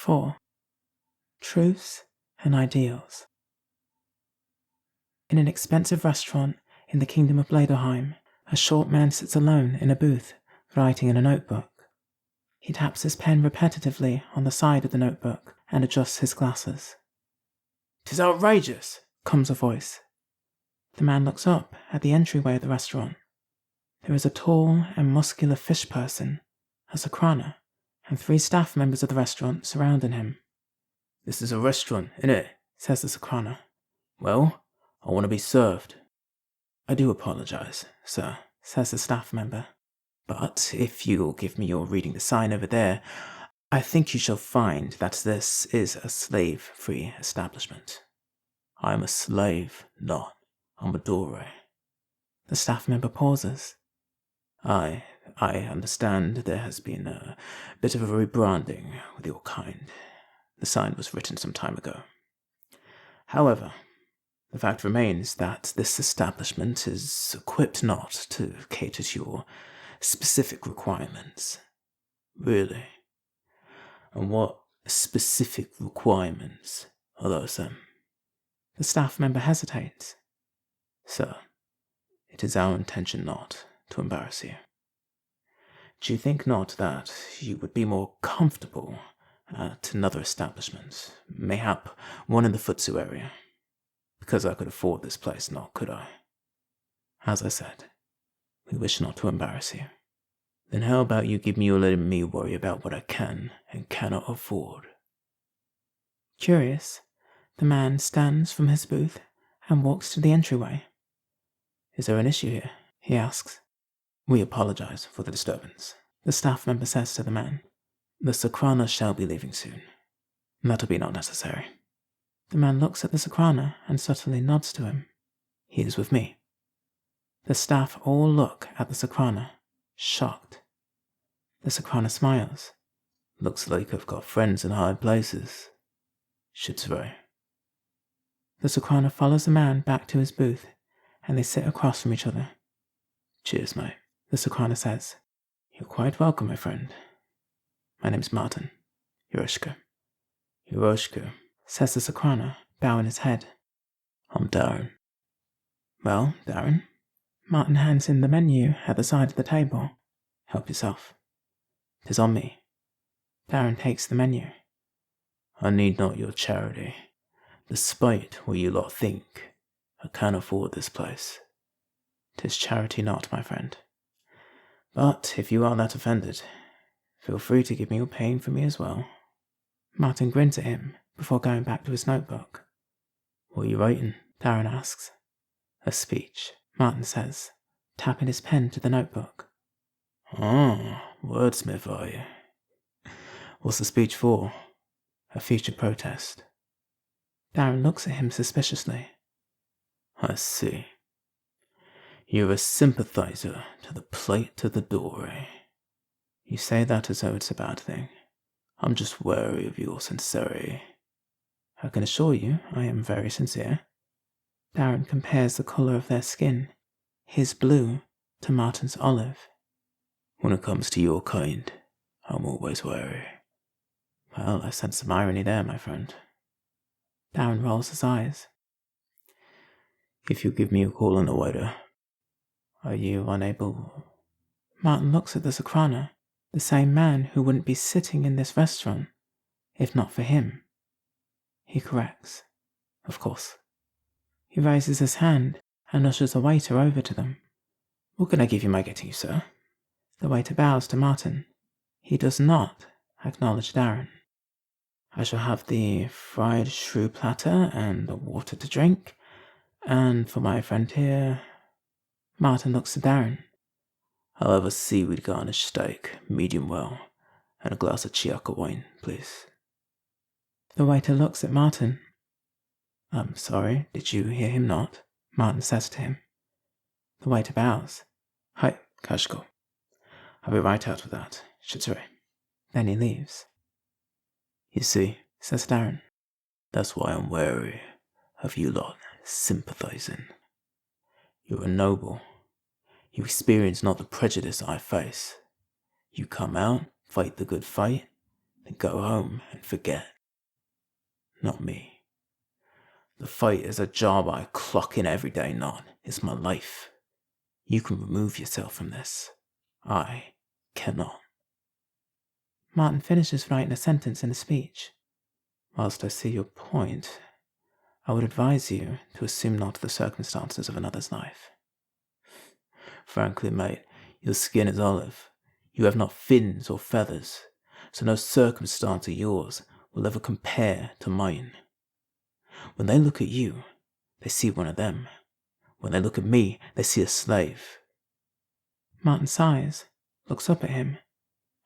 4. Truths and Ideals. In an expensive restaurant in the Kingdom of Bladelheim, a short man sits alone in a booth, writing in a notebook. He taps his pen repetitively on the side of the notebook and adjusts his glasses. "'Tis outrageous," comes a voice. The man looks up at the entryway of the restaurant. There is a tall and muscular fish person, a soprano, and 3 staff members of the restaurant surrounding him. "This is a restaurant, innit?" says the soprano. "Well, I want to be served." "I do apologize, sir," says the staff member. "But if you'll give me your reading the sign over there, I think you shall find that this is a slave-free establishment." "I'm a slave, not a Midori." The staff member pauses. I understand there has been a bit of a rebranding with your kind. The sign was written some time ago. However, the fact remains that this establishment is equipped not to cater to your specific requirements. Really? And what specific requirements are those then? The staff member hesitates. "Sir, it is our intention not to embarrass you. Do you think not that you would be more comfortable at another establishment, mayhap one in the Futsu area? Because I could afford this place, not could I? As I said, we wish not to embarrass you. Then how about you give me or letting me worry about what I can and cannot afford?" Curious, the man stands from his booth and walks to the entryway. "Is there an issue here?" he asks. "We apologize for the disturbance," the staff member says to the man. "The soprano shall be leaving soon. That'll be not necessary." The man looks at the soprano and subtly nods to him. "He is with me." The staff all look at the soprano, shocked. The soprano smiles. "Looks like I've got friends in high places. Shitsure." The soprano follows the man back to his booth, and they sit across from each other. "Cheers, mate," the soprano says. "You're quite welcome, my friend. My name's Martin. Yoroshiku." "Yoroshiku," says the soprano, bowing his head. "I'm Darren." "Well, Darren." Martin hands him the menu at the side of the table. "Help yourself. 'Tis on me." Darren takes the menu. "I need not your charity, despite what you lot think. I can't afford this place." "'Tis charity not, my friend. But if you are that offended, feel free to give me your pain for me as well." Martin grins at him before going back to his notebook. "What are you writing?" Darren asks. "A speech," Martin says, tapping his pen to the notebook. "Oh, wordsmith are you? What's the speech for?" "A future protest." Darren looks at him suspiciously. "I see. You're a sympathizer to the plight of the Dore." "You say that as though it's a bad thing." "I'm just wary of your sincerity." "I can assure you I am very sincere." Darren compares the colour of their skin, his blue, to Martin's olive. "When it comes to your kind, I'm always wary." "Well, I sense some irony there, my friend." Darren rolls his eyes. "If you give me a call on the waiter, are you unable?" Martin looks at the soprano, the same man who wouldn't be sitting in this restaurant if not for him. He corrects. "Of course." He raises his hand and ushers a waiter over to them. "What can I give you my getting you, sir?" The waiter bows to Martin. He does not acknowledge Darren. "I shall have the fried shrew platter and the water to drink, and for my friend here..." Martin looks to Darren. "I'll have a seaweed garnished steak, medium well, and a glass of Chiaka wine, please." The waiter looks at Martin. "I'm sorry, did you hear him not?" Martin says to him. The waiter bows. "Hi, Kashiko. I'll be right out with that. Shitsure." Then he leaves. "You see," says Darren, "that's why I'm wary of you lot sympathizing. You're a noble. You experience not the prejudice I face. You come out, fight the good fight, then go home and forget. Not me. The fight is a job I clock in every day, not it's my life. You can remove yourself from this. I cannot. Martin finishes writing a sentence in a speech. Whilst I see your point, I would advise you to assume not the circumstances of another's life. Frankly, mate, your skin is olive. You have not fins or feathers, so no circumstance of yours will ever compare to mine. When they look at you, they see one of them. When they look at me, they see a slave. Martin sighs, looks up at him,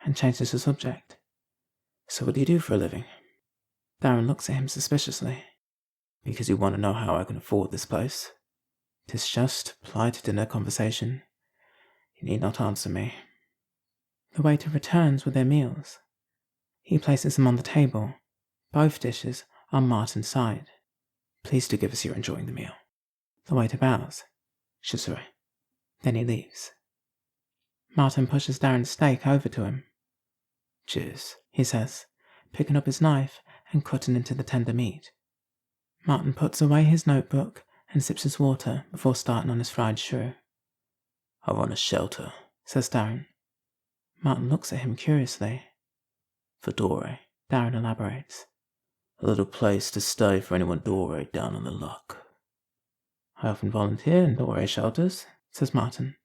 and changes the subject. So what do you do for a living? Darren looks at him suspiciously. Because you want to know how I can afford this place? 'Tis just polite dinner conversation. You need not answer me. The waiter returns with their meals. He places them on the table, both dishes on Martin's side. Please do give us your enjoying the meal. The waiter bows. Chasseur. Then he leaves. Martin pushes Darren's steak over to him. Cheers, he says, picking up his knife and cutting into the tender meat. Martin puts away his notebook and sips his water before starting on his fried shrew. I run a shelter, says Darren. Martin looks at him curiously. For Dore, Darren elaborates. A little place to stay for anyone Dore down on the luck. I often volunteer in Dore shelters, says Martin.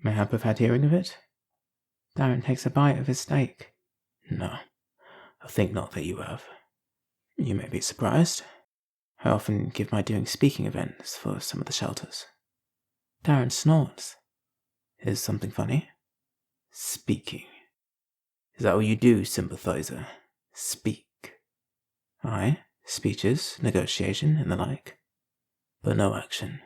Mayhap have had hearing of it? Darren takes a bite of his steak. No, I think not that you have. You may be surprised. I often give my doing speaking events for some of the shelters. Darren snorts. Is something funny? Speaking. Is that what you do, sympathizer? Speak. Aye, speeches, negotiation, and the like. But no action.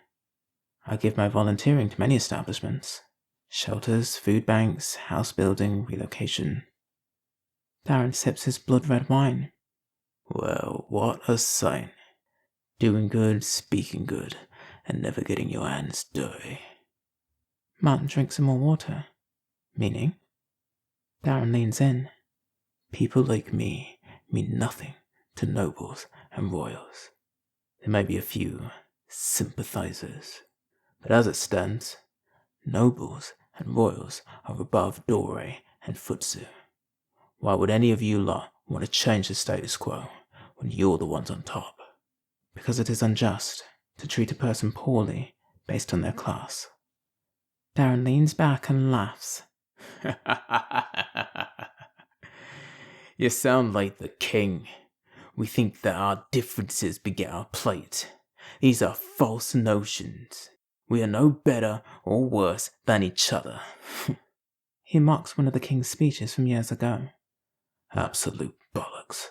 I give my volunteering to many establishments. Shelters, food banks, house building, relocation. Darren sips his blood-red wine. Well, what a sign. Doing good, speaking good, and never getting your hands dirty. Martin drinks some more water. Meaning? Darren leans in. People like me mean nothing to nobles and royals. There may be a few sympathizers, but as it stands, nobles and royals are above Dore and Futsu. Why would any of you lot want to change the status quo when you're the ones on top? Because it is unjust to treat a person poorly based on their class. Darren leans back and laughs. You sound like the king. We think that our differences beget our plight. These are false notions. We are no better or worse than each other. He mocks one of the king's speeches from years ago. Absolute bollocks.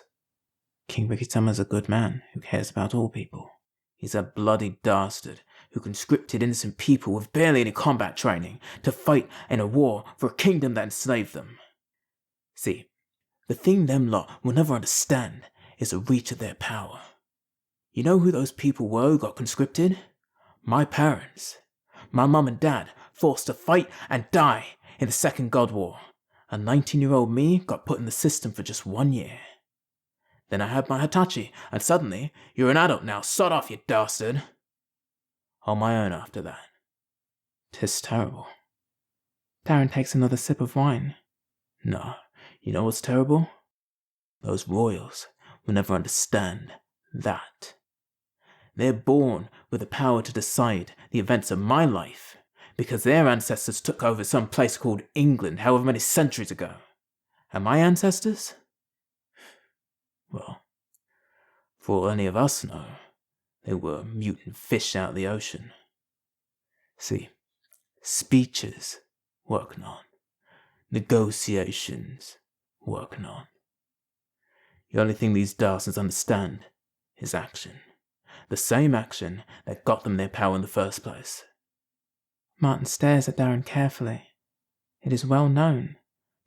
King Riki-sama's a good man who cares about all people. He's a bloody dastard who conscripted innocent people with barely any combat training to fight in a war for a kingdom that enslaved them. See, the thing them lot will never understand is the reach of their power. You know who those people were who got conscripted? My parents. My mum and dad forced to fight and die in the Second God War. A 19-year-old me got put in the system for just 1 year. Then I had my Hitachi, and suddenly, you're an adult now, sod off, you dastard. On my own after that. 'Tis terrible. Darren takes another sip of wine. No, you know what's terrible? Those royals will never understand that. They're born with the power to decide the events of my life, because their ancestors took over some place called England however many centuries ago. And my ancestors? Well, for all any of us know, they were mutant fish out of the ocean. See, speeches, working on. Negotiations, working on. The only thing these dastards understand is action. The same action that got them their power in the first place. Martin stares at Darren carefully. It is well known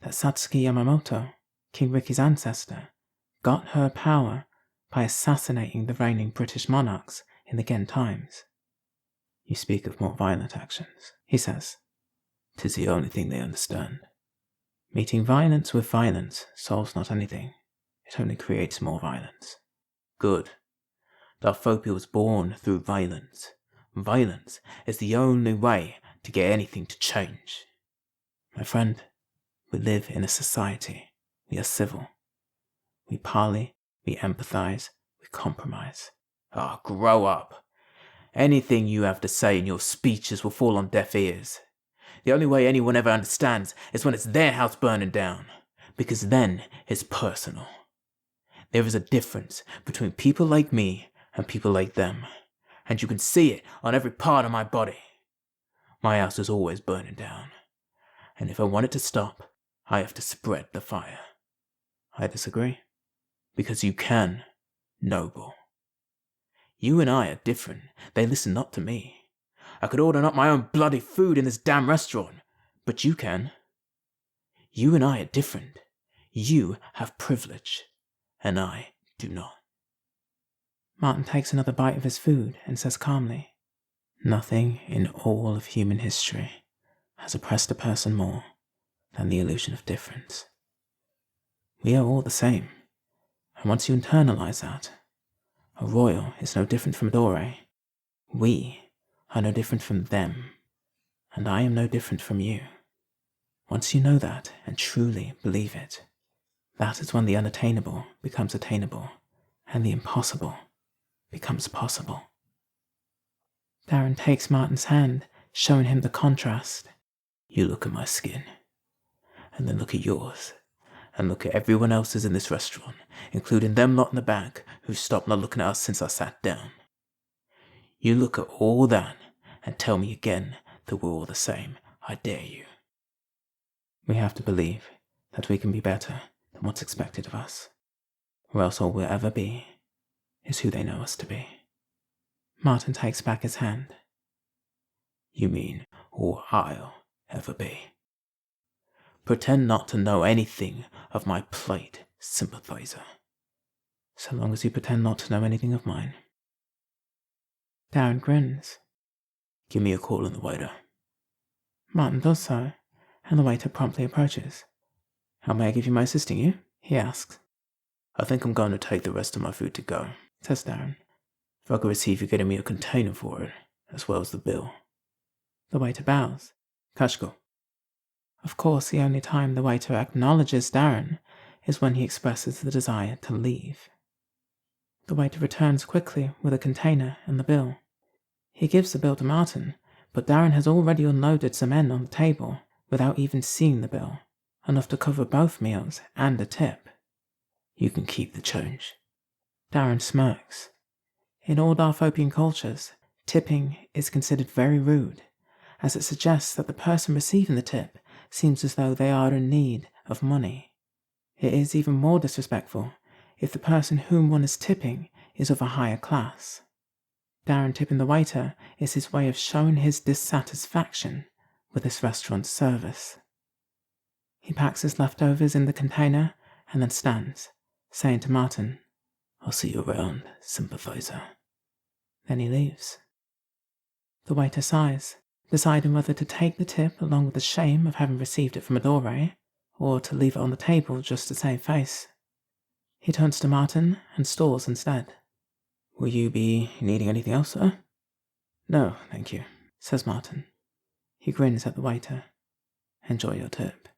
that Satsuki Yamamoto, King Riki's ancestor, got her power by assassinating the reigning British monarchs in the Gen times. You speak of more violent actions, he says. 'Tis the only thing they understand. Meeting violence with violence solves not anything, It only creates more violence. Good. Darphopia was born through violence. Violence is the only way to get anything to change. My friend, we live in a society. We are civil. We parley, we empathize, we compromise. Grow up. Anything you have to say in your speeches will fall on deaf ears. The only way anyone ever understands is when it's their house burning down, because then it's personal. There is a difference between people like me and people like them, and you can see it on every part of my body. My house is always burning down, and if I want it to stop, I have to spread the fire. I disagree, because you can, noble. You and I are different. They listen not to me. I could order not my own bloody food in this damn restaurant, but you can. You and I are different. You have privilege, and I do not. Martin takes another bite of his food and says calmly, Nothing in all of human history has oppressed a person more than the illusion of difference. We are all the same, and once you internalize that, a royal is no different from a Dore. We are no different from them, and I am no different from you. Once you know that and truly believe it, that is when the unattainable becomes attainable, and the impossible becomes possible. Darren takes Martin's hand, showing him the contrast. You look at my skin, and then look at yours, and look at everyone else's in this restaurant, including them lot in the back who stopped not looking at us since I sat down. You look at all that and tell me again that we're all the same. I dare you. We have to believe that we can be better than what's expected of us, or else all we'll ever be is who they know us to be. Martin takes back his hand. You mean all I'll ever be. Pretend not to know anything of my plight, sympathizer. So long as you pretend not to know anything of mine. Darren grins. Give me a call on the waiter. Martin does so, and the waiter promptly approaches. How may I give you my assisting you? He asks. I think I'm going to take the rest of my food to go, says Darren. If I could receive you getting me a container for it, as well as the bill. The waiter bows. Kashko. Of course, the only time the waiter acknowledges Darren is when he expresses the desire to leave. The waiter returns quickly with a container and the bill. He gives the bill to Martin, but Darren has already unloaded some men on the table without even seeing the bill, enough to cover both meals and a tip. You can keep the change. Darren smirks. In all Darphopian cultures, tipping is considered very rude, as it suggests that the person receiving the tip seems as though they are in need of money. It is even more disrespectful if the person whom one is tipping is of a higher class. Darren tipping the waiter is his way of showing his dissatisfaction with this restaurant's service. He packs his leftovers in the container and then stands, saying to Martin, I'll see you around, sympathizer. Then he leaves. The waiter sighs, deciding whether to take the tip along with the shame of having received it from a Dore, or to leave it on the table just to save face. He turns to Martin and stalls instead. Will you be needing anything else, sir? No, thank you, says Martin. He grins at the waiter. Enjoy your tip.